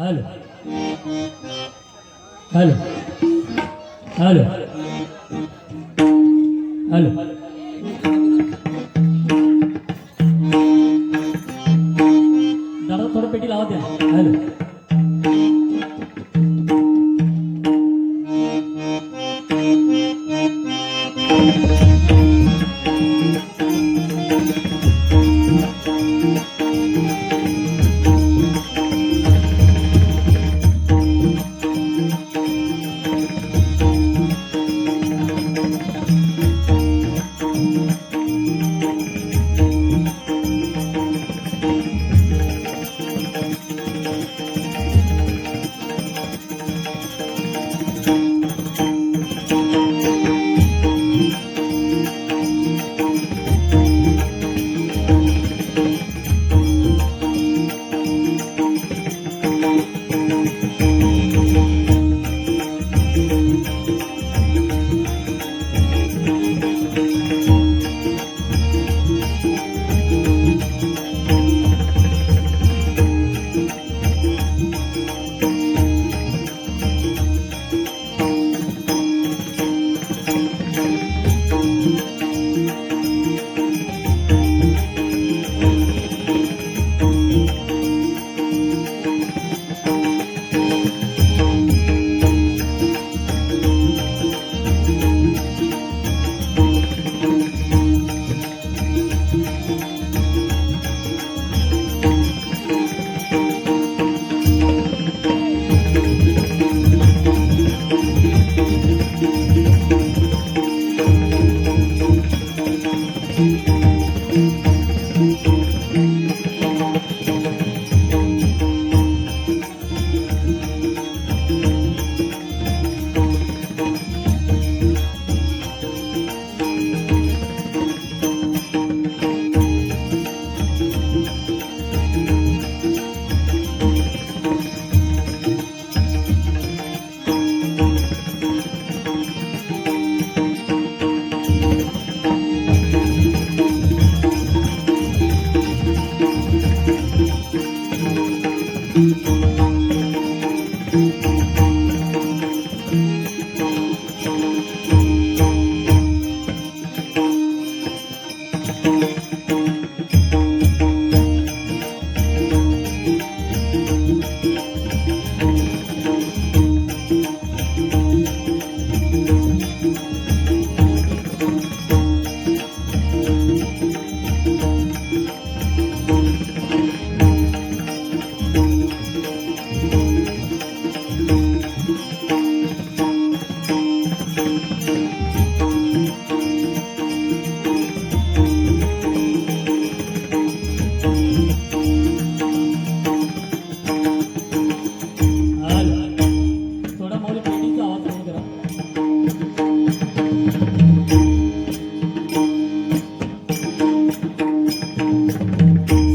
Hello hello hello hello दादा थोडं पेटी लावा द्या. हॅलो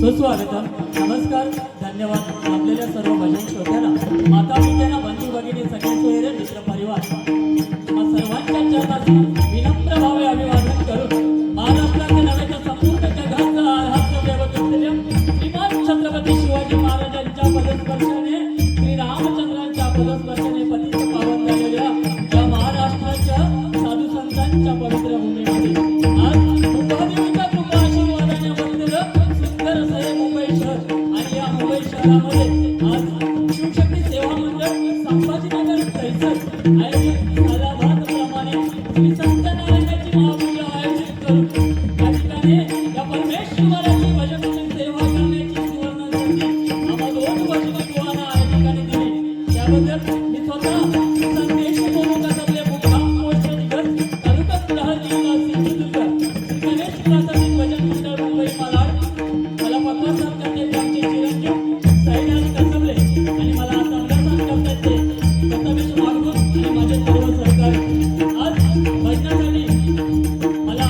सुस्वागतम, नमस्कार, धन्यवाद. आपल्याला सर्व भजन श्रोत्यांना, माता पित्यांना, बंधू भगिनी, सगळे सोयरे, मित्र परिवार सर्वांच्या चरणात विनम्र भावे अभिवादन करून महाराष्ट्राच्या नव्हे तर संपूर्ण जगाचा आराध्य देवत श्रीमान छत्रपती शिवाजी महाराजांच्या पदस्पर्शाने शहरामध्ये आज शिवशक्ती सेवा मंडळ संभाजीनगर कैसर आयोजित सालाबादप्रमाणे श्री सत्यनारायणाची महापूजा आयोजित करून या ठिकाणी या परमेश्वराची भजन सेवा करण्याची सुवर्ण संधी आम्हा दोन भजन गुहांना या ठिकाणी दिली त्याबद्दल मी स्वतः संदेश बोलून आपले मुक्काम पोस्ट निघत तालुका प्रहार जिल्हा सिंधुदुर्ग श्री गणेश प्राथमिक भजन मंडळ मुंबई मालाड मला पत्रासर करण्याचे आमचे चिरंजीव साईनाथ कसबले आणि मला आता अंगसान करण्याचे प्रथमेश मागून आणि माझे सर्व सहकारी आज भजनासाठी मला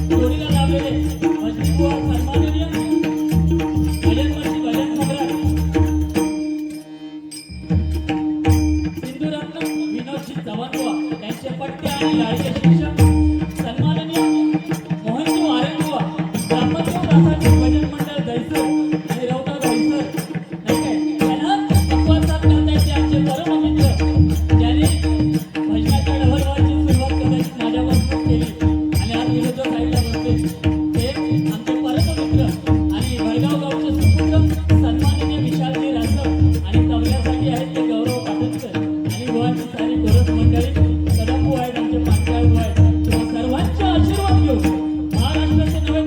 जोडीला लावलेले भजनी बुवा सन्माननीय भजन मंत्री भजन सम्राट सिंधुरत्न विनोदजी चव्हाण बुवा त्यांचे पट्टे आणि लाडके शिक्षक सन्माननीय मोहनजी वारे बुवा ग्रामोत्सव प्राथमिक भजन मंडळ दैसर आणि रौता दैसर नाही काय त्यांना अपवासात करण्याचे आमचे परममित्र ज्यांनी भजनाच्या डबलवारची सुरुवात करायची माझ्यापासून केली आणि आज विरुद्ध साईडला बसले ते आमचे परममित्र आणि भरगाव गावचे सुपुत्र सन्माननीय विशालजी रासव आणि तबल्यासाठी आहेत ते गौरव पाटणकर आणि बुवांची सारी गोरज मंडळी कदम बुवा आहेत आमचे पाटकर बुवा आहेत तेव्हा सर्वांचे आशीर्वाद घेऊ महाराष्ट्राचे नव्हे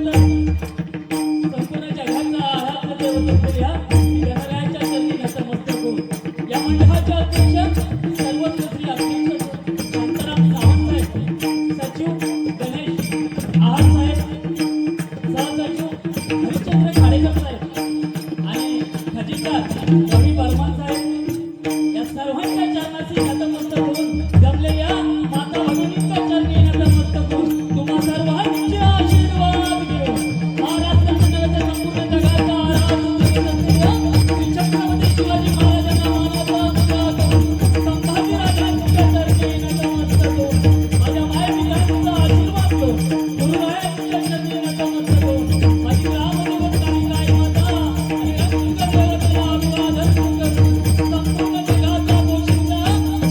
तर संपूर्ण जगाचा आराध्य दैवत असलेल्या श्री गणरायाच्या चरणी नतमस्तक होऊन या मंडळाचे अध्यक्ष सर्वत्र श्री अध्यक्ष शांताराम सावंत साहेब सचिव गणेश आहार साहेब सहसचिव हरिश्चंद्र खाडेकर साहेब आणि खजिनदार रवी बर्मन साहेब या सर्वांच्या चरणाशी नतमस्तक होऊन जमलेल्या माता भगिनींच्या चरणी नतमस्तक होऊन तुम्हा सर्वांचे आशीर्वाद घेऊन महाराष्ट्राच्या नव्हे तर संपूर्ण जगाचा आराध्य दैवत असलेल्या श्री छत्रपती शिवाजी महाराजांना मानाचा मुजरा करून संभाजीराजांच्या चरणी नतमस्तक होऊन माझ्या मायविलांचा आशीर्वाद घेऊन गुरुरायांच्या चरणी नतमस्तक होऊन माझी ग्रामदेवत कालिकाई माता आणि रंगकर देवतेला अभिवादन करून संपूर्ण जगाचा पोशिंदा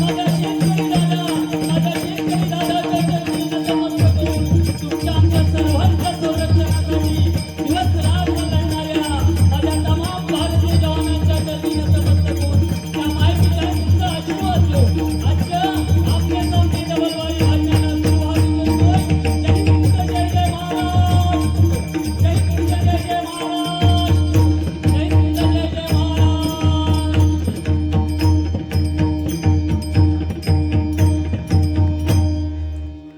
माझ्या शेतकरी दादाच्या चरणी नतमस्तक होऊन तुमच्या आमच्या सर्वांच्या संरक्षणासाठी दिवस रात्र लढणाऱ्या माझ्या तमाम भारतीय जवानांच्या चरणी नतमस्तक होऊन त्या मायविलांचा आशीर्वाद घेऊन आजच्या आपल्या चौथी डबलवारी भाषणाला सुरुवात करतोय जय हिंद जय जय महाराष्ट्र जय हिंद जय जय महाराष्ट्र जय हिंद जय जय महाराष्ट्र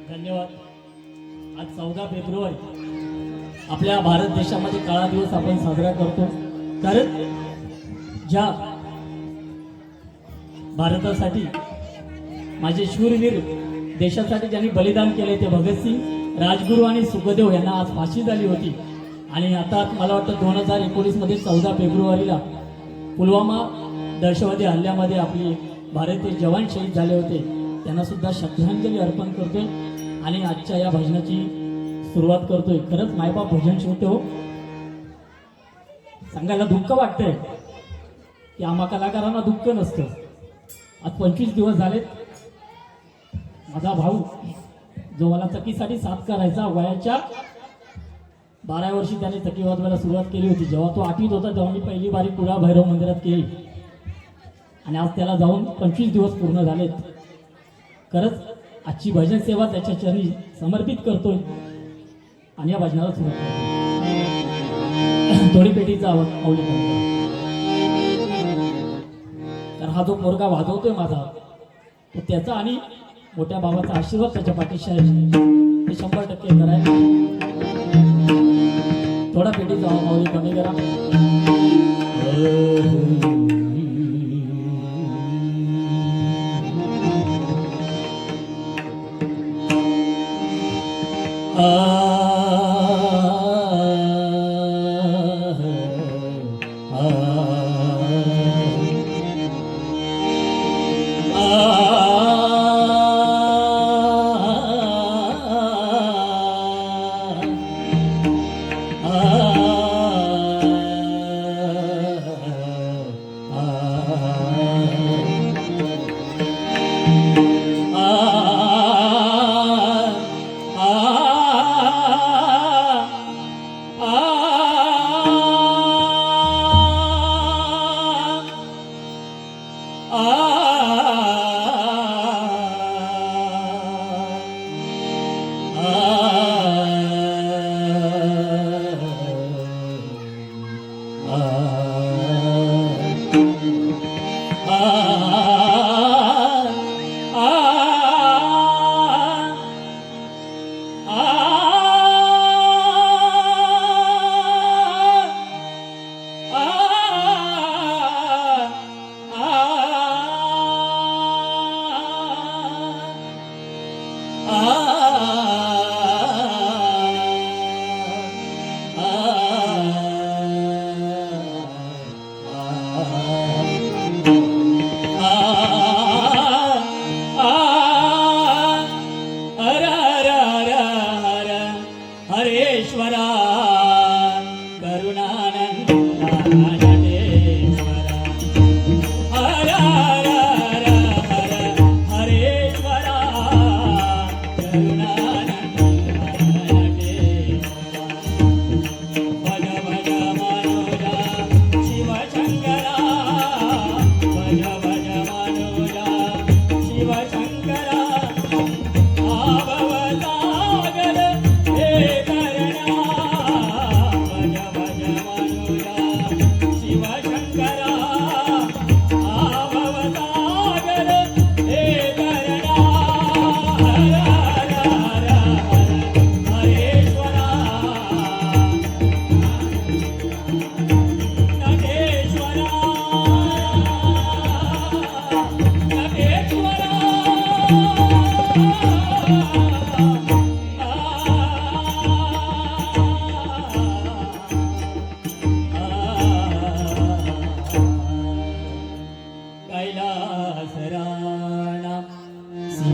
धन्यवाद आज 14 फेब्रुवारी आपल्या भारत देशामध्ये काळा दिवस आपण साजरा करतो कारण ज्या भारतासाठी माझे शूरवीर देशासाठी ज्यांनी बलिदान केले ते भगतसिंग राजगुरू आणि सुखदेव यांना आज फाशी झाली होती आणि आता मला वाटतं 2019 मध्ये 14 फेब्रुवारीला पुलवामा दहशतवादी हल्ल्यामध्ये आपले भारतीय जवान शहीद झाले होते त्यांना सुद्धा श्रद्धांजली अर्पण करतोय आणि आजच्या या भजनाची सुरुवात करतोय खरंच मायबाप भजन शिवते हो सांगायला दुःख वाटतंय की आम्हा कलाकारांना दुःख नसतं आज 25 दिवस झालेत माझा भाऊ जो मला चकीसाठी साथ करायचा वयाच्या 12 वर्षी त्याने चकी वाजवायला सुरुवात केली होती जेव्हा तो 8वीत होता तेव्हा मी पहिली बारी कुळा भैरव मंदिरात केली आणि आज त्याला जाऊन 25 दिवस पूर्ण झालेत खरंच आजची भजन सेवा त्याच्या चरणी समर्पित करतोय आणि या भजनाला सुरुवात करतोय थोडी पेटीचा आवाज माऊली करतो तर हा जो पोरगा वाजवतोय माझा तो त्याचा आणि मोठ्या बाबाचा आशीर्वाद त्याच्या पाठीशी आहे ते 100% करायला थोडा पेटीचा आवाज माऊली कमी करा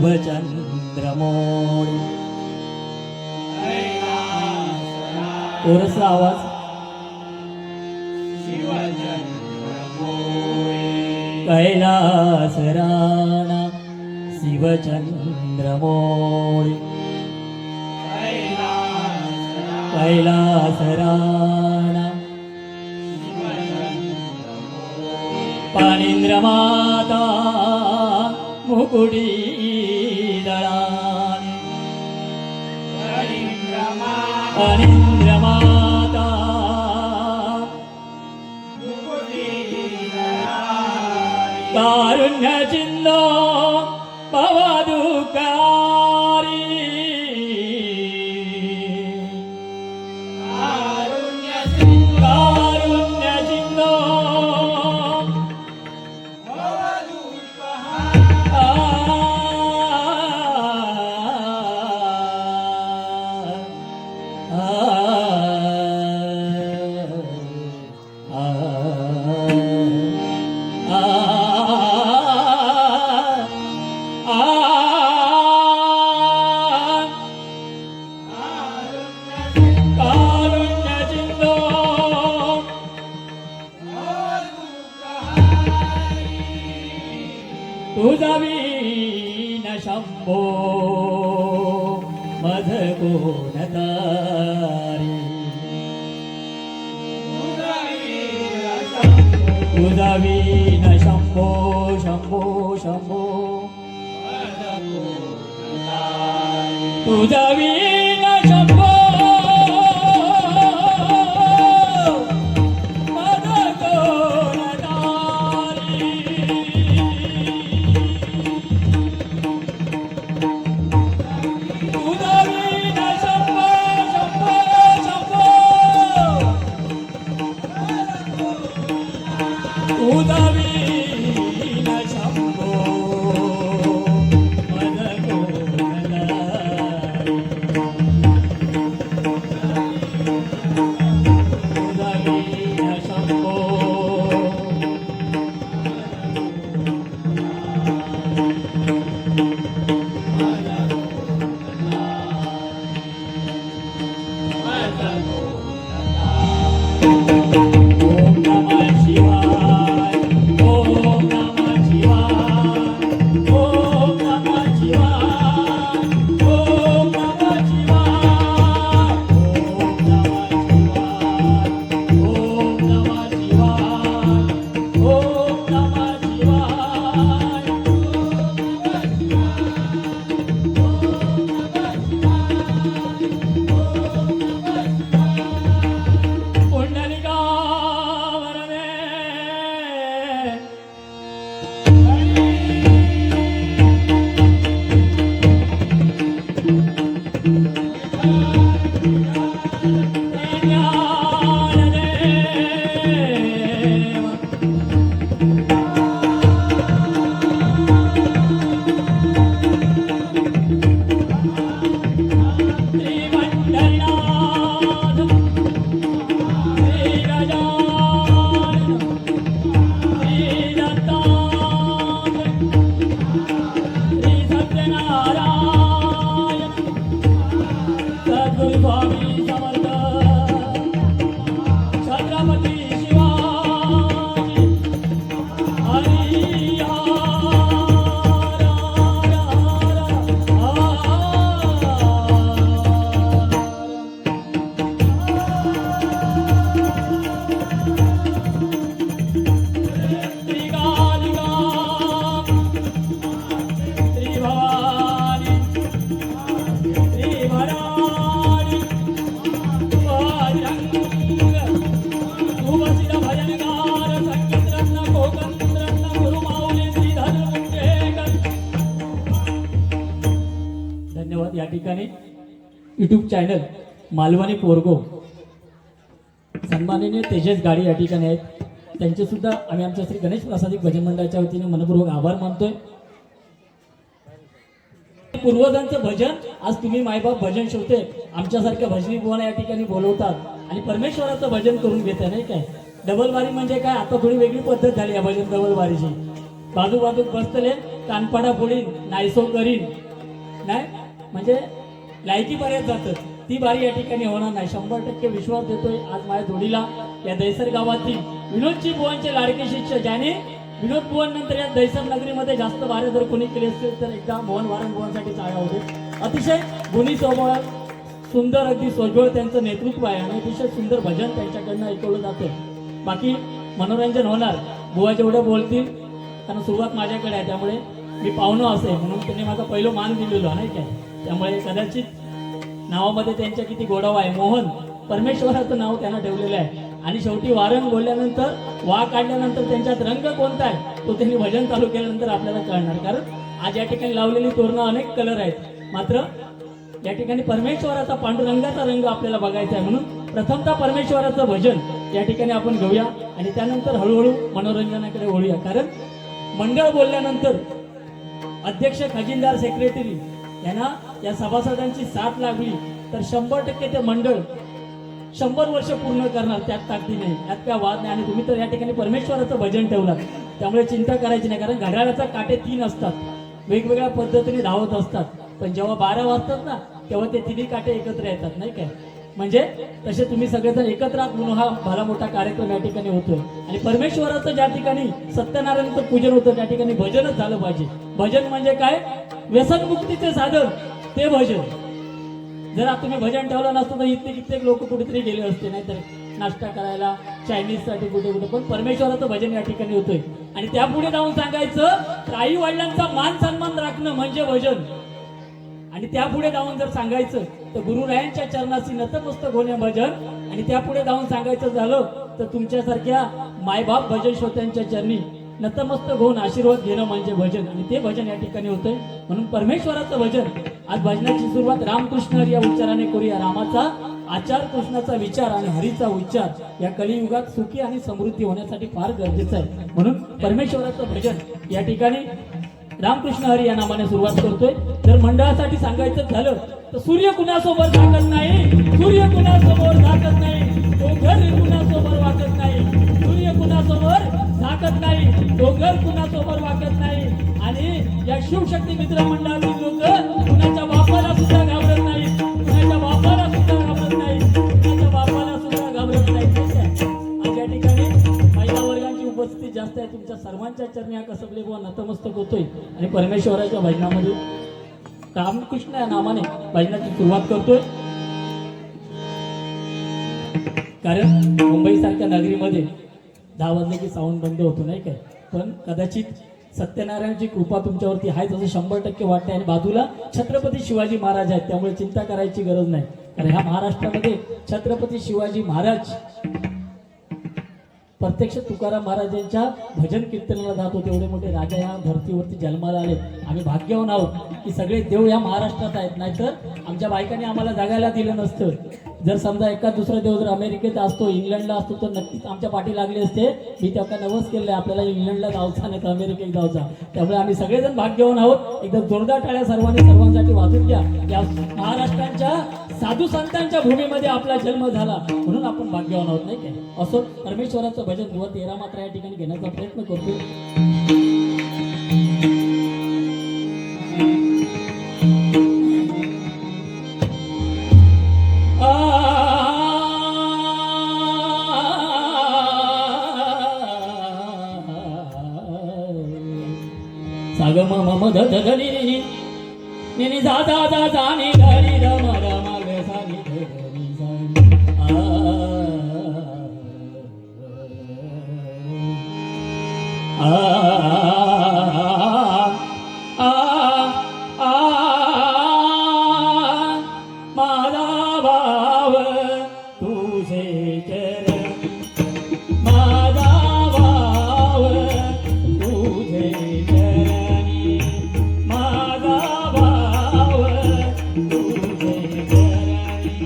शिवचंद्रमोळी. थोडंसं आवाज. कैलास राणा शिवचंद्रमोळी. कैलास राणा पाणींद्र माता मुकुडी दळानी. पाणींद्र माता कारुण्य चिंदो पवदुकारी. कारुण्य चिंदो तुझा वीण शंभो मध कोण तारी. तुझा वीण शंभो शंभो शंभो तुझा वीण शंभो मध कोण तारी. या ठिकाणी यूट्यूब चॅनल मालवणी पोरगो सन्माननीय तेजस गाडी या ठिकाणी आहेत. त्यांचे सुद्धा आम्ही आमच्या श्री गणेश प्रसादिक भजन मंडळाच्या वतीने मनपूर्वक आभार मानतोय. पूर्वजांचं भजन आज तुम्ही मायबाप भजन श्रोते आमच्यासारख्या भजनी बुवांना या ठिकाणी बोलवतात आणि परमेश्वराचं भजन करून घेताय नाही काय. डबल वारी म्हणजे काय, आता थोडी वेगळी पद्धत झाली या भजन डबल वारीची. बाजूबाजूक बसतले कानपाडा फोडीन नायसो करीन नाही म्हणजे लायकीपर्यंत जातं ती बारी या ठिकाणी होणार नाही. 100% विश्वास देतोय आज माझ्या जोडीला या दैसर गावातील विनोदजी बुवांचे लाडके शिष्य ज्याने विनोद बुवांनंतर या दैसर नगरीमध्ये जास्त वारे जर कोणी केले असतील तर एकदा मोहन वारंग बुवांसाठी जागा होते. अतिशय गुणी स्वभाव सुंदर अगदी सोज्वळ त्यांचं नेतृत्व आहे आणि अतिशय सुंदर भजन त्यांच्याकडनं ऐकवलं जातं. बाकी मनोरंजन होणार बुवा जेवढं बोलतील कारण सुरुवात माझ्याकडे आहे त्यामुळे मी पाहुणं असे म्हणून त्यांनी माझा पहिलं मान दिलेलो नाही काय. त्यामुळे कदाचित नावामध्ये त्यांच्या किती गोडावा आहे. मोहन परमेश्वराचं नाव त्यांना ठेवलेलं आहे आणि शेवटी वारंग बोलल्यानंतर वा काढल्यानंतर त्यांच्यात रंग कोणता आहे तो त्यांनी भजन चालू केल्यानंतर आपल्याला कळणार. कारण आज या ठिकाणी लावलेली तोरणं अनेक कलर आहेत मात्र या ठिकाणी परमेश्वराचा पांडुरंगाचा रंग आपल्याला बघायचा आहे. म्हणून प्रथमतः परमेश्वराचं भजन या ठिकाणी आपण घेऊया आणि त्यानंतर हळूहळू मनोरंजनाकडे वळूया. कारण मंडळ बोलल्यानंतर अध्यक्ष खजिनदार सेक्रेटरी यांना या सभासदांची साथ लागली तर 100% ते मंडळ 100 वर्ष पूर्ण करणार. त्यात ताकदी नाही त्यात काय वाद नाही. आणि तुम्ही तर या ठिकाणी परमेश्वराचं भजन ठेवलात त्यामुळे चिंता करायची नाही. कारण घड्याळाचा काटे 3 असतात वेगवेगळ्या पद्धतीने धावत असतात पण जेव्हा 12 वाजतात ना तेव्हा ते तिन्ही काटे एकत्र येतात नाही काय. म्हणजे तसे तुम्ही सगळेजण एकत्र आहात म्हणून हा भला मोठा कार्यक्रम या ठिकाणी होतोय. आणि परमेश्वराचं ज्या ठिकाणी सत्यनारायणचं पूजन होतं त्या ठिकाणी भजनच झालं पाहिजे. भजन म्हणजे काय व्यसनमुक्तीचे साधन ते भजन. जर तुम्ही भजन ठेवलं नसतं तर इतके कित्येक लोक कुठेतरी गेले असते नाहीतर नाश्ता करायला चायनीज साठी कुठे कुठे. पण परमेश्वराचं भजन या ठिकाणी होतोय आणि त्यापुढे जाऊन सांगायचं तर आई वडिलांचा मान सन्मान राखणं म्हणजे भजन. आणि त्यापुढे जाऊन जर सांगायचं तर गुरुरायांच्या चरणाशी नतमस्तक होणे भजन. आणि त्यापुढे जाऊन सांगायचं झालं तर तुमच्यासारख्या मायबाप भजन श्रोत्यांच्या चरणी नतमस्तक होऊन आशीर्वाद घेणं म्हणजे भजन. आणि ते भजन या ठिकाणी होतंय म्हणून परमेश्वराचं भजन. आज भजनाची सुरुवात रामकृष्ण हरी या उच्चाराने करूया. रामाचा आचार कृष्णाचा विचार आणि हरीचा उच्चार या कलियुगात सुखी आणि समृद्धी होण्यासाठी फार गरजेचं आहे. म्हणून परमेश्वराचं भजन या ठिकाणी रामकृष्ण हरी या नामाने सुरुवात करतोय. जर मंडळासाठी सांगायचं झालं तर सूर्य कुणासोबत झाकत नाही सूर्य कुणासमोर झाकत नाही डोंगर कुणासोबत वाकत नाही सूर्य कुणासमोर झाकत नाही डोंगर कुणासोबत वाकत नाही. आणि या शिवशक्ती मित्र मंडळातील लोक कुणाच्या बापाला सुद्धा घाबरत नाही कुणाच्या बापाला सुद्धा घाबरत नाही कुणाच्या बापाला सुद्धा घाबरत नाही. आज या ठिकाणी महिला वर्गांची उपस्थिती जास्त आहे. तुमच्या सर्वांच्या चरणी हा कसबले बुवा नतमस्तक होतोय आणि परमेश्वराच्या भजनामध्ये रामकृष्ण या नामाने भजनाची सुरुवात करतोय. कारण मुंबई सारख्या नगरीमध्ये 10 वाजले की साऊंड बंद होतो नाही काय. पण कदाचित सत्यनारायणची कृपा तुमच्यावरती आहे असं 100% वाटते. आणि बाजूला छत्रपती शिवाजी महाराज आहेत त्यामुळे चिंता करायची गरज नाही. कारण ह्या महाराष्ट्रामध्ये छत्रपती शिवाजी महाराज प्रत्यक्ष तुकाराम महाराजांच्या भजन कीर्तनाला जात होते. एवढे मोठे राजा या धर्तीवरती जन्माला आले. आम्ही भाग्यवान आहोत की सगळे देव या महाराष्ट्रात आहेत. नाहीतर आमच्या बायकांनी आम्हाला जगायला दिलं नसतं. जर समजा एका दुसरा देव जर अमेरिकेत असतो इंग्लंडला असतो तर नक्कीच आमच्या पाठी लागले असते. मी तेव्हा नवस केलंय आपल्याला इंग्लंडला जायचा नाही तर अमेरिकेत जायचा. त्यामुळे आम्ही सगळेजण भाग्यवान आहोत. एकदा जोरदार टाळ्या सर्वांसाठी वाजून घ्या. या महाराष्ट्राच्या साधू संतांच्या भूमीमध्ये आपला जन्म झाला म्हणून आपण भाग्यवान आहोत नाही काय. असो परमेश्वराचं भजन 13 मात्रा या ठिकाणी घेण्याचा प्रयत्न करतो. साग मम ध ध ध नि नि नि जा जा जा जा नि ध नि ध म ध म ग सा नि ध ध नि सा माझा भाव तुझे चरण माझा भाव तुझे चरणी माझा भाव तुझे चरणी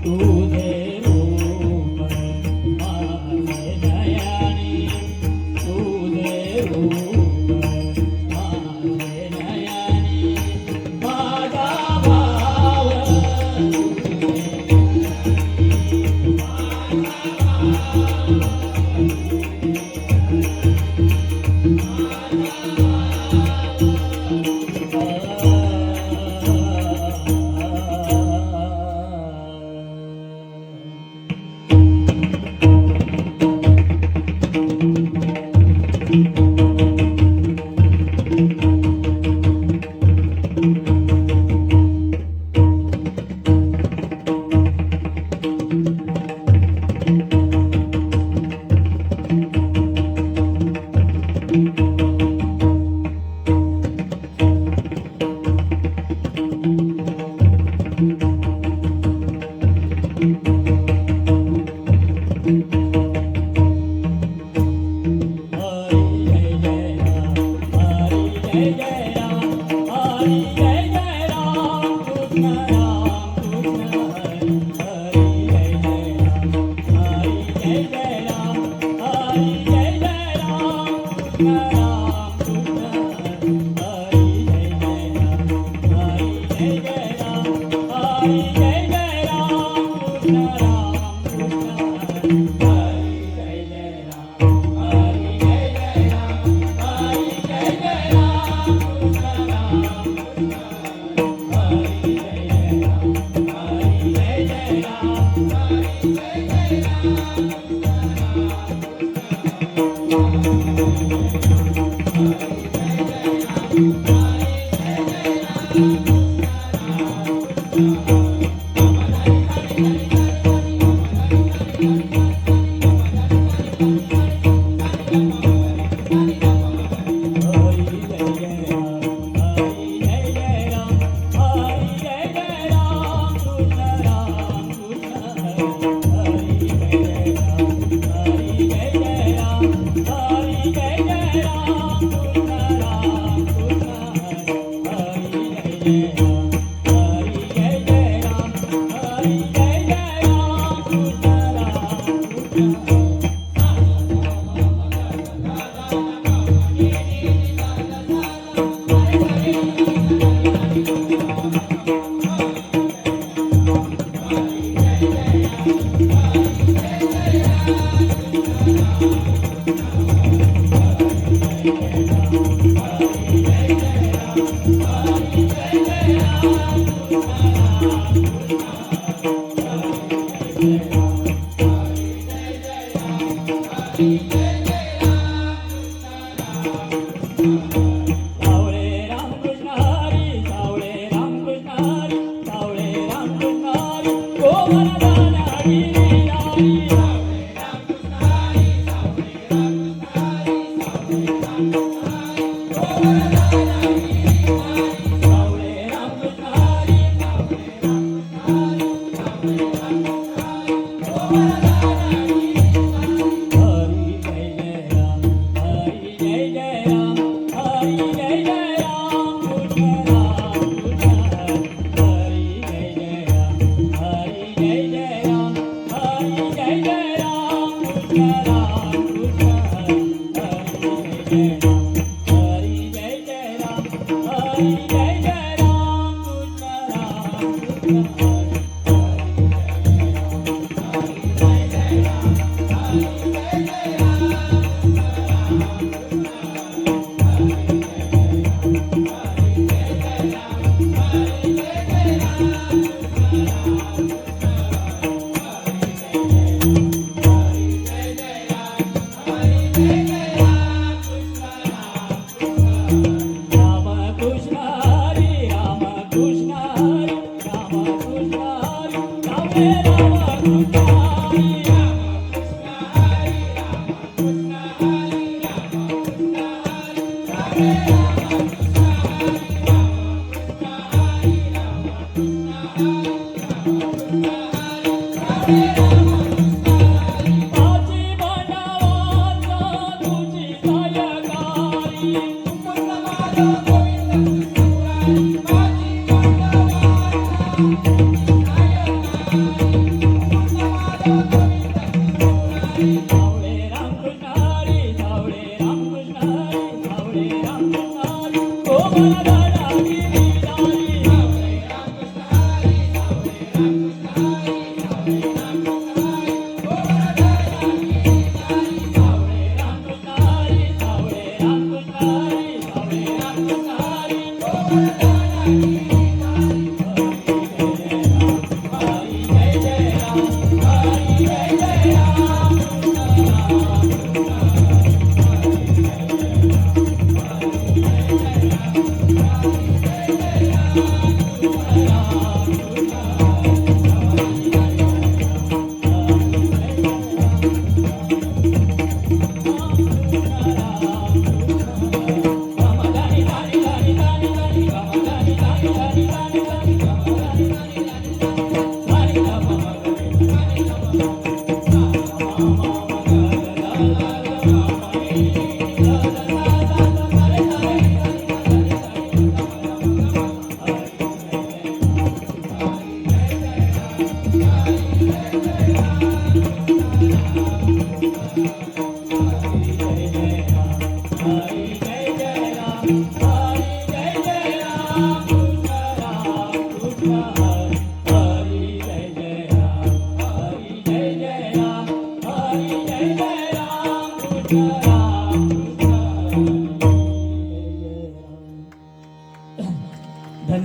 तुझे रूप माझे नयनी तुझे रूप माझे नयनी माझा भाव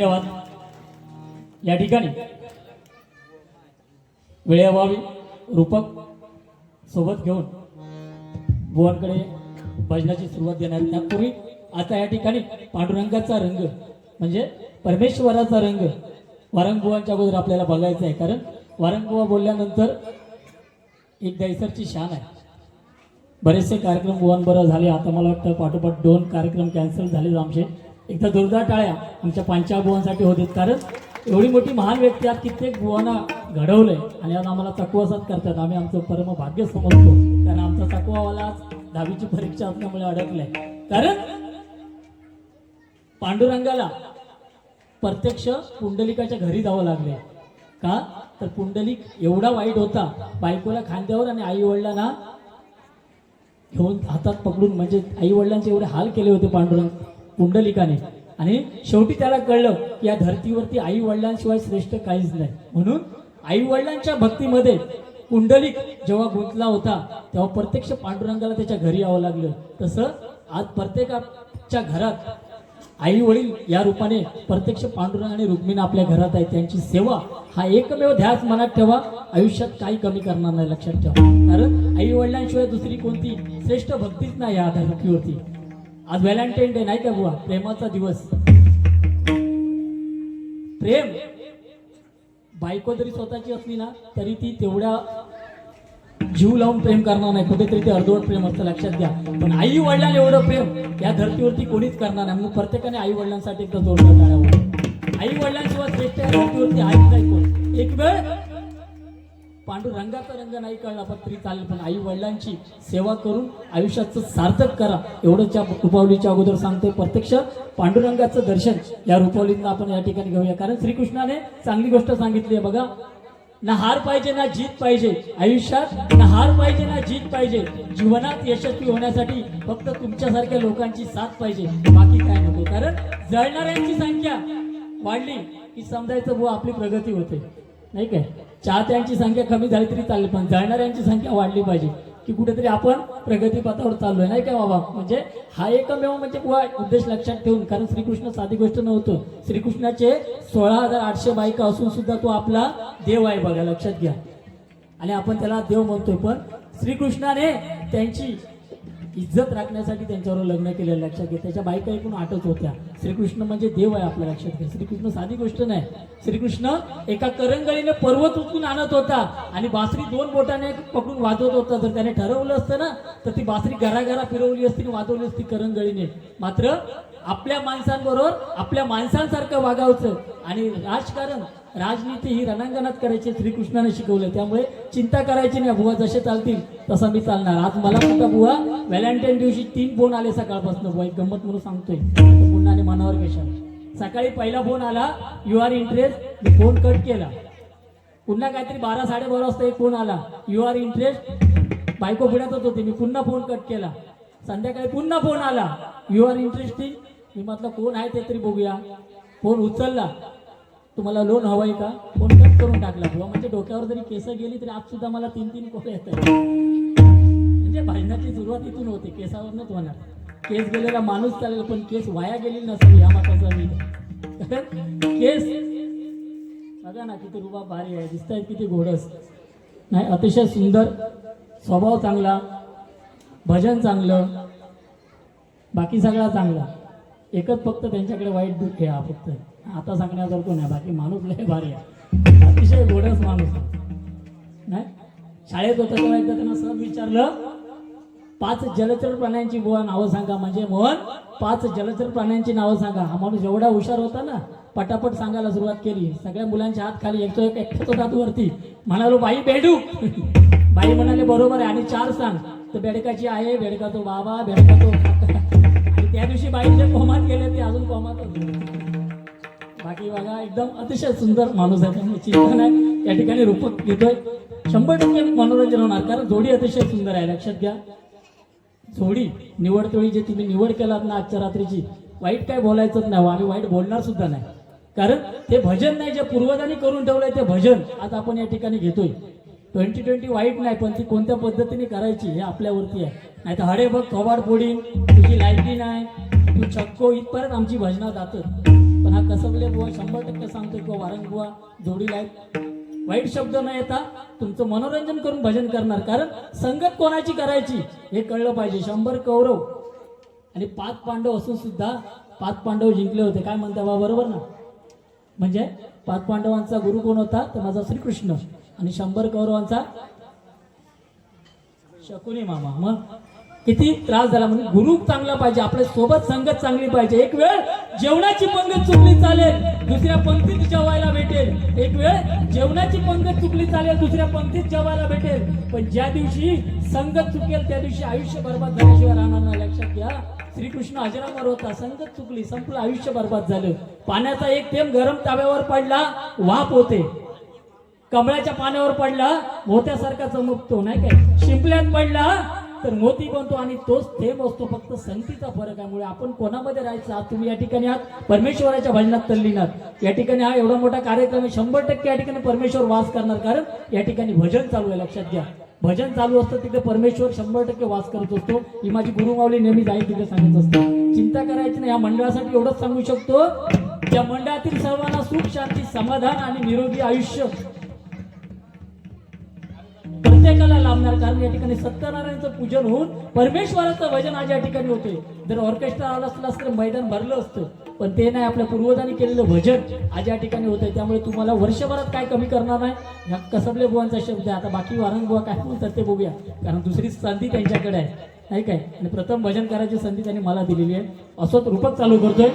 धन्यवाद. या ठिकाणी वेळेअभावी रूपक सोबत घेऊन बुवांकडे भजनाची सुरुवात देणार. त्यापूर्वी आता या ठिकाणी पांडुरंगाचा रंग म्हणजे परमेश्वराचा रंग वारंगबुवांच्या अगोदर आपल्याला बघायचा आहे. कारण वारंगबुवा बोलल्यानंतर एक दैसरची शान आहे. बरेचसे कार्यक्रम बुवांबरोबर झाले. आता मला वाटतं पाठोपाठ 2 कार्यक्रम कॅन्सल झाले आमचे. एकदा जोरदार टाळ्या आमच्या पांच्या बुवांसाठी होते. कारण एवढी मोठी महान व्यक्ती आज कित्येक बुवांना घडवलंय आणि आज आम्हाला चकवासात करतात. आम्ही आमचं परम भाग्य समजतो. कारण आमचा चकवावाला आज 10वीची परीक्षा असल्यामुळे अडकलाय. कारण पांडुरंगाला प्रत्यक्ष पुंडलिकाच्या घरी जावं लागले. का तर पुंडलिक एवढा वाईट होता, बायकोला खांद्यावर आणि आई वडिलांना घेऊन हातात पकडून, म्हणजे आई वडिलांचे एवढे हाल केले होते पुंडलिकाने. आणि शेवटी त्याला कळलं की या धर्तीवरती आई वडिलांशिवाय श्रेष्ठ काहीच नाही. म्हणून आई वडिलांच्या भक्तीमध्ये पुंडलिक जेव्हा गुंतला होता तेव्हा प्रत्यक्ष पांडुरंगाला त्याच्या घरी यावं लागलं. तसं आज प्रत्येकाच्या घरात आई वडील या रूपाने प्रत्यक्ष पांडुरंग आणि रुक्मिणी आपल्या घरात आहे. त्यांची सेवा हा एकमेव ध्यास मनात ठेवा. आयुष्यात काही कमी करणार नाही, लक्षात ठेवा. कारण आई वडिलांशिवाय दुसरी कोणती श्रेष्ठ भक्तीच नाही या धरतीवरती. आज व्हॅलेंटाईन डे नाही का बुवा, प्रेमाचा दिवस. प्रेम बायको जरी स्वतःची असली ना तरी ती तेवढ्या जीव लावून प्रेम करणार नाही. कुठेतरी ते अर्धवट प्रेम असतं, लक्षात घ्या. पण आई वडिलांना एवढं प्रेम या धर्तीवरती कोणीच करणार नाही. म्हणून प्रत्येकाने आई वडिलांसाठी एकदा जोरदार टाळ्या वाजवा. आई वडिलांशिवाय श्रेष्ठ या धर्तीवरती आहेच नाही कोण. एक वेळ पांडुरंगाचा रंग नाही कळला पण तरी चालेल, पण आई वडिलांची सेवा करून आयुष्याचं सार्थक करा एवढंच या रुपावलीच्या अगोदर सांगते. प्रत्यक्ष पांडुरंगाचं दर्शन या रुपावलींना आपण या ठिकाणी घेऊया. कारण श्रीकृष्णाने चांगली गोष्ट सांगितली आहे बघा. ना हार पाहिजे ना जीत पाहिजे आयुष्यात, ना हार पाहिजे ना जीत पाहिजे. जीवनात यशस्वी होण्यासाठी फक्त तुमच्यासारख्या लोकांची साथ पाहिजे, बाकी काय नको. कारण जळणाऱ्यांची संख्या वाढली की समजायचं बुवा आपली प्रगती होते, नाही काय. चाहत्यांची संख्या कमी झाली तरी चालेल, पण जळणाऱ्यांची संख्या वाढली पाहिजे की कुठेतरी आपण प्रगतीपथावर चाललोय, नाही काय बाबा. म्हणजे हा एकमेव म्हणजे बुवा उद्देश लक्षात ठेवून. कारण श्रीकृष्ण साधी गोष्ट नव्हतं. श्रीकृष्णाचे 16,800 बायका असून सुद्धा तो आपला देव आहे बघा, लक्षात घ्या. आणि आपण त्याला देव म्हणतोय, पण श्रीकृष्णाने त्यांची इज्जत राखण्यासाठी त्यांच्यावर लग्न केलेलं, लक्षात घ्या. त्याच्या बायका एकूण 8च होत्या. श्रीकृष्ण म्हणजे देव आहे आपल्या, लक्षात घ्या. श्रीकृष्ण साधी गोष्ट नाही. श्रीकृष्ण एका करंगळीने पर्वत उचलून आणत होता आणि बासरी 2 बोटाने पकडून वाजवत होता. जर त्याने ठरवलं असतं ना तर ती बासरी घराघरा फिरवली असती आणि वाजवली असती करंगळीने. मात्र आपल्या माणसांबरोबर आपल्या माणसांसारखं वागायचं आणि राजकारण राजनीती ही रणांगणात करायची श्रीकृष्णाने शिकवलं. त्यामुळे चिंता करायची नाही बुवा, जसे चालतील तसा मी चालणार. आज मला सुद्धा बुवा व्हॅलेंटाईन दिवशी 3 फोन आले सकाळपासून बुवा, एक गंमत म्हणून सांगतोय. पुन्हा मनावर कशाला. सकाळी पहिला फोन आला, यू आर इंटरेस्ट, मी फोन कट केला. पुन्हा काहीतरी 12-12:30 वाजता एक फोन आला, यू आर इंटरेस्ट, बायको पुण्यातच होती, मी पुन्हा फोन कट केला. संध्याकाळी पुन्हा फोन आला, यू आर इंटरेस्टिंग, मी म्हटलं कोण आहे ते तरी बघूया. फोन उचलला, तुम्हाला लोन हवंय का, फोन कट करून टाकला बुवा. म्हणजे डोक्यावर जरी केस गेली तरी आज सुद्धा मला 3-3 कॉल येतात. म्हणजे भांडणाची सुरुवात इथून होते, केसावरच होणार. केस गेलेला माणूस चालेल पण केस वाया गेली नसावी या मताचा मी. केस बघा ना किती रुबाब भारी आहे, दिसतायत किती घोडस नाही. अतिशय सुंदर स्वभाव, चांगला भजन चांगलं, बाकी सगळा चांगला. एकच फक्त त्यांच्याकडे वाईट दूध घ्या फक्त. आता सांगण्यासारखं नाही, बाकी माणूस लय भारी आहे, अतिशय गोडस माणूस नाही. शाळेत होतं तेव्हा एकदा त्यांना सहज विचारलं, 5 जलचर प्राण्यांची बुवा नावं सांगा. म्हणजे मोहन 5 जलचर प्राण्यांची नावं सांगा. हा माणूस एवढा हुशार होता ना, पटापट सांगायला सुरुवात केली. सगळ्या मुलांच्या हात खाली, एकटो हात वरती. म्हणालो बाई बेडूक. बाई म्हणाले बरोबर आहे, आणि 4 सांग. तर बेडकाची आहे, बेडका तो बाबा, बेडका तो काका. आणि त्या दिवशी बाईचे कोमात गेले, ते अजून कोमात होते. बाकी बघा एकदम अतिशय सुंदर माणूस आहे, त्यामुळे चिंता नाही. या ठिकाणी रूपक घेतोय, 100% मनोरंजन होणार. कारण जोडी अतिशय सुंदर आहे, लक्षात घ्या. जोडी निवडतोळी जे तुम्ही निवड केलात ना आजच्या रात्रीची, वाईट काय बोलायचंच नाही. आम्ही वाईट बोलणार सुद्धा नाही. कारण ते भजन नाही, जे पूर्वजांनी करून ठेवलंय ते भजन आज आपण या ठिकाणी घेतोय. 2020 वाईट नाही, पण ती कोणत्या पद्धतीने करायची हे आपल्यावरती आहे. नाही तर हडे बघ थोबाड फोडीन, तुझी लायकी नाही, तू चक्को, इथपर्यंत आमची भजनं जातात. पण पण हा कसबले बुवा 100% सांगतो किंवा वारंग बुवा जोडीला आहेत. वाईट शब्द न येता तुमचं मनोरंजन करून भजन करणार. कारण संगत कोणाची करायची हे कळलं पाहिजे. 100 कौरव आणि 5 पांडव असून सुद्धा 5 पांडव जिंकले होते. काय म्हणता बा, बरोबर ना? म्हणजे 5 पांडवांचा गुरु कोण होता? तर माझा श्रीकृष्ण. आणि 100 कौरवांचा शकुनी मामा. मग किती त्रास झाला. म्हणजे गुरु चांगला पाहिजे, आपल्या सोबत संगत चांगली पाहिजे. एक वेळ जेवणाची पंगत चुकली चालेल, दुसऱ्या पंक्तीत जेवायला भेटेल. एक वेळ जेवणाची पंगत चुकली चालेल, दुसऱ्या पंक्तीत जेवायला भेटेल. पण ज्या दिवशी संगत चुकेल त्या दिवशी आयुष्य बर्बाद झाल्याशिवाय राहणार नाही. लक्षात घ्या. श्रीकृष्ण अजरामर होता, संगत चुकली, संपलं, आयुष्य बर्बाद झालं. पाण्याचा एक थेंब गरम ताव्यावर पडला वाफ होते, कमळाच्या पाण्यावर पडला मोत्यासारखा चमकतो, नाही काय? शिंपल्यात पडला तर मोती बनतो. आणि तोच थेंब असतो. फक्त संगतीचा फरक आहे. मुळे आपण कोणामध्ये राहायचं? आज तुम्ही या ठिकाणी आहात परमेश्वराच्या भजनात तल्लीनात. या ठिकाणी हा एवढा मोठा कार्यक्रम आहे. 100% या ठिकाणी परमेश्वर वास करणार. कारण या ठिकाणी भजन चालू आहे. लक्षात घ्या. भजन चालू असतं तिथे परमेश्वर 100% वास करत असतो. ही माझी गुरुमावली नेहमी जाईल तिथे सांगत असते. चिंता करायची नाही. या मंडळासाठी एवढंच सांगू शकतो, या मंडळातील सर्वांना सुख, शांती, समाधान आणि निरोगी आयुष्य प्रत्येकाला लाभणार. कारण या ठिकाणी सत्यनारायणचं पूजन होऊन परमेश्वराचं भजन आज या ठिकाणी होते. जर ऑर्केस्ट्रा आला असला तर मैदान भरलं असतं, पण ते नाही. आपल्या पूर्वजांनी केलेलं भजन आज या ठिकाणी होतंय. त्यामुळे तुम्हाला वर्षभरात काय कमी करणार नाही. ह्या कसबले बुवांचा शब्द आहे. आता बाकी वारंग बुवा काय म्हणतात ते बघूया. कारण दुसरी संधी त्यांच्याकडे आहे, नाही काय? आणि प्रथम भजन करायची संधी त्यांनी मला दिलेली आहे. असंच रूपक चालू करतोय.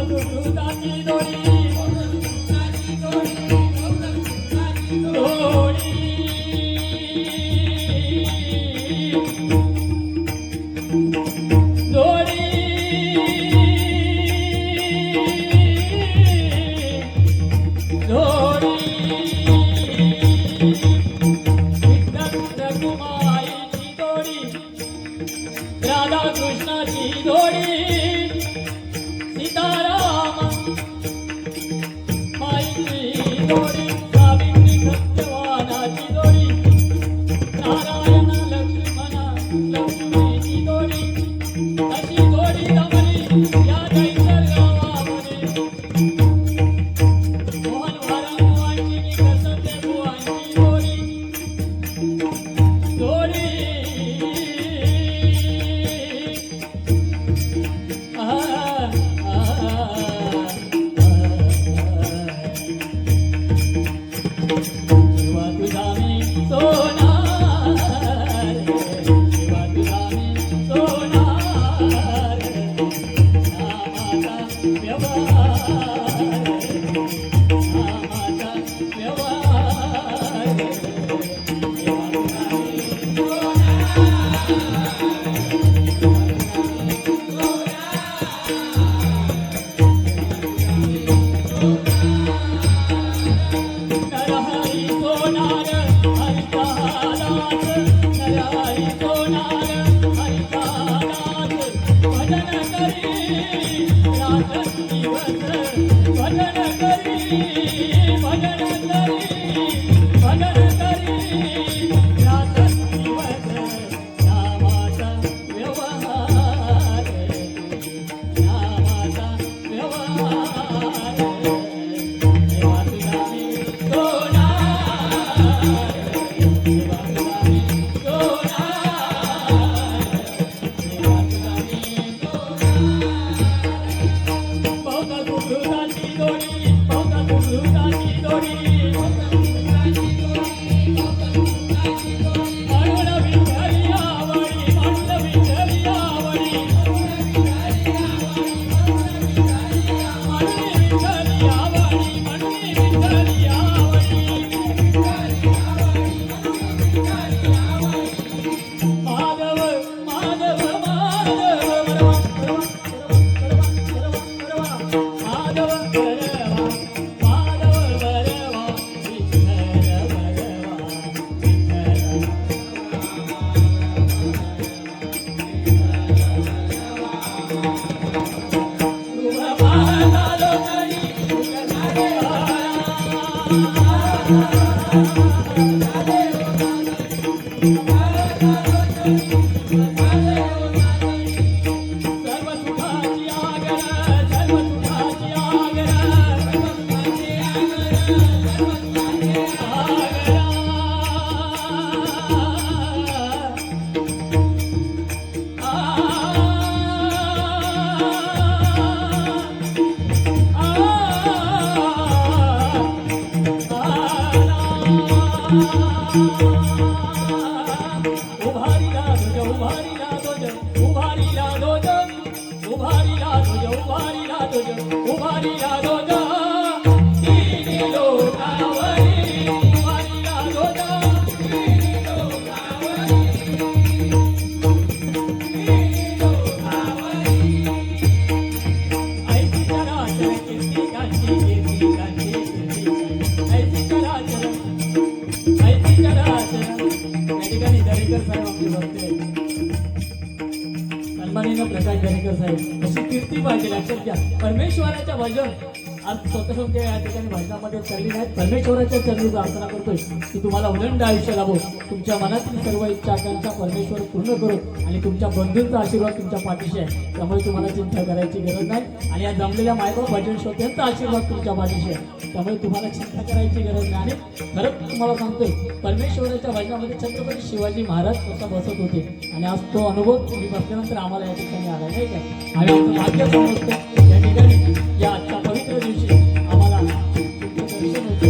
सुकृताची जोडी कौन सुकृताची जोडी राधा कृष्णाची जोडी सीताराम माईची जोडी सावित्री सत्यवानाची जोडी नारायण लक्ष्मणा लक्ष्मीची जोडी अशी जोडी जमली या दैसर गावामध्ये मोहन वारांची कसते बुवांची जोडी जोडी सन्माननीय प्रकाश दरेकर साहेब अशी कीर्ती पाहिजे. लक्षात घ्या, परमेश्वराच्या भजन आज स्वतः या ठिकाणी भजनामध्ये चालली नाहीत. परमेश्वराच्या चरणी प्रार्थना करतोय की तुम्हाला उदंड आयुष्य लाभो, तुमच्या मनातील सर्व इच्छा आकांक्षा परमेश्वर पूर्ण करो आणि तुमच्या बंधूंचा आशीर्वाद तुमच्या पाठीशी आहे. त्यामुळे तुम्हाला चिंता करायची गरज नाही आणि या जमलेल्या मायबाप भजन श्रोत्यांचा आशीर्वाद तुमच्या पाठीशी आहे. त्यामुळे तुम्हाला चिंता करायची गरज नाही. आणि खरंच तुम्हाला सांगतोय, परमेश्वराच्या भजनामध्ये छत्रपती शिवाजी महाराज स्वतः बसत होते आणि आज तो अनुभव तुम्ही बसल्यानंतर आम्हाला या ठिकाणी आला नाही काय. आणि आमचं भाग्य समजतो या ठिकाणी या आजच्या पवित्र दिवशी आम्हाला तुमचं दर्शन होते.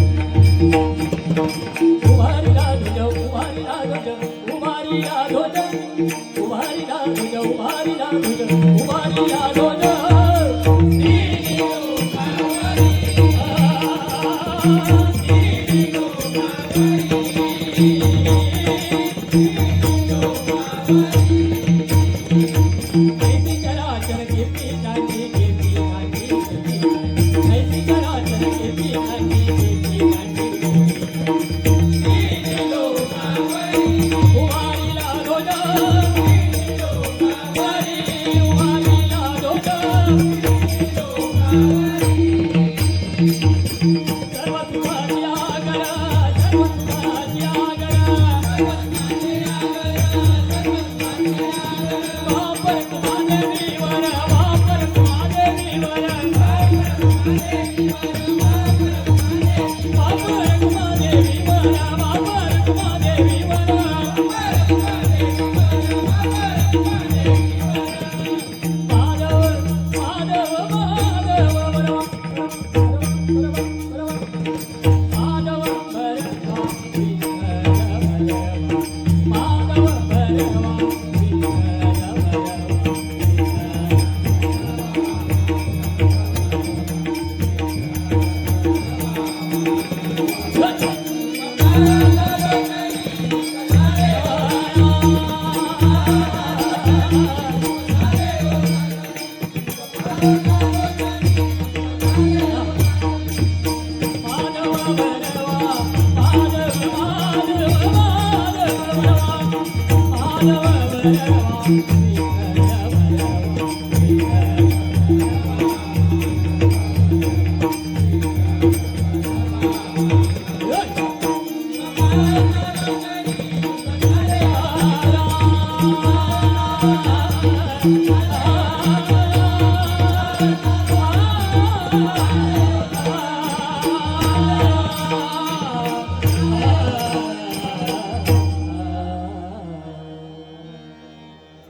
उभारी राधुज उभारी राधुज उभारी राधुज उभारी राधुज उभारी राधुज उभारी राधुज काठी कीर्ती काठी कीर्ती काठी ऐसी कराचल कीर्ती काठी कीर्ती काठी उभारीला डोला उभारीला डोला सर्व सुखाची आगरा सर्व सुखाची आगरा वापर महादेवीवर वापर महादेवीवर वापर महादेवीवर वापर महादेवीवर माधव माधव माधव माधव बरवा माधव बरवा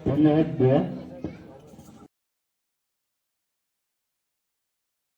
धन्यवाद बुवा.